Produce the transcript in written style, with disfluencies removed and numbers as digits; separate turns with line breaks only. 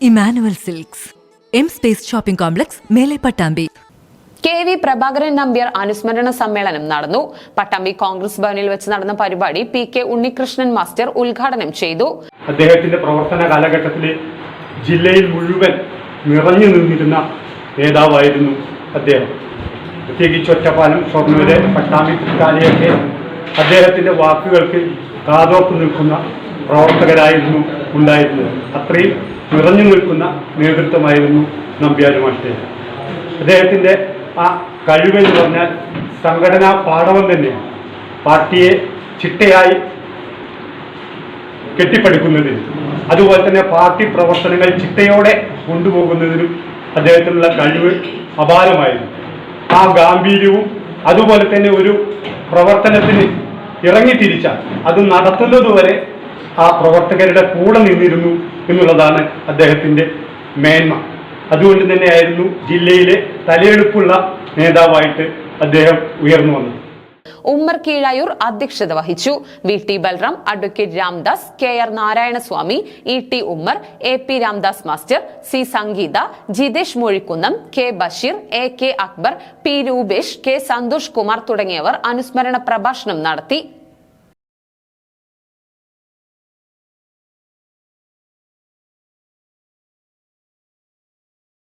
Emmanuel silks, M space shopping complex, മേലെ Pattambi.
KV Prabhakaran Nambiar അനുസ്മരണ സമ്മേളനം നടന്നു. പട്ടാമ്പി കോൺഗ്രസ് ഭവനിൽ വെച്ച് നടന്ന പരിപാടി PK ഉണ്ണികൃഷ്ണൻ മാസ്റ്റർ ഉദ്ഘാടനം ചെയ്തു.
അദ്ദേഹത്തിന്റെ പ്രവർത്തന കാലഘട്ടത്തിൽ ജില്ലയിൽ മുഴുവൻ നിറഞ്ഞു നിന്നിരുന്ന നേതാവായിരുന്നു അദ്ദേഹം. പ്രത്യേകിച്ച് ഒറ്റപ്പാലം, ഷൊർണൂര്, പട്ടാമ്പി, തൃക്കാലയൊക്കെ അദ്ദേഹത്തിന്റെ വാക്കുകൾക്ക് കാതോർത്ത് നിൽക്കുന്ന പ്രവർത്തകരായിരുന്നു ഉണ്ടായിരുന്നത്. അത്രയും നിറഞ്ഞു നിൽക്കുന്ന നേതൃത്വമായിരുന്നു നമ്പ്യാർ മാസ്റ്റർ. അദ്ദേഹത്തിൻ്റെ ആ കഴിവെന്ന് പറഞ്ഞാൽ സംഘടനാ പാഠവം തന്നെയാണ്. പാർട്ടിയെ ചിട്ടയായി കെട്ടിപ്പടുക്കുന്നതിനും അതുപോലെ തന്നെ പാർട്ടി പ്രവർത്തനങ്ങൾ ചിട്ടയോടെ കൊണ്ടുപോകുന്നതിനും അദ്ദേഹത്തിനുള്ള കഴിവ് അപാരമായിരുന്നു. ആ ഗാംഭീര്യവും അതുപോലെ തന്നെ ഒരു പ്രവർത്തനത്തിന് ഇറങ്ങിത്തിരിച്ചാൽ അത് നടത്തുന്നതുവരെ ആ പ്രവർത്തകരുടെ കൂടെ നിന്നിരുന്നു എന്നുള്ളതാണ് അദ്ദേഹത്തിൻ്റെ മേന്മ. അതുകൊണ്ട് തന്നെയായിരുന്നു ജില്ലയിലെ തലയെടുപ്പുള്ള നേതാവായിട്ട് അദ്ദേഹം ഉയർന്നു വന്നത്.
ഉമ്മർ കീഴായൂർ അധ്യക്ഷത വഹിച്ചു. VT Balram, advocate Ramdas, KR Narayanaswamy, ET Ummer, AP Ramdas master, C Sangeetha, Jithesh Mozhikkunnam, K Basheer, AK Akbar, P Rupesh, K Santhosh Kumar തുടങ്ങിയവർ അനുസ്മരണ പ്രഭാഷണം നടത്തി.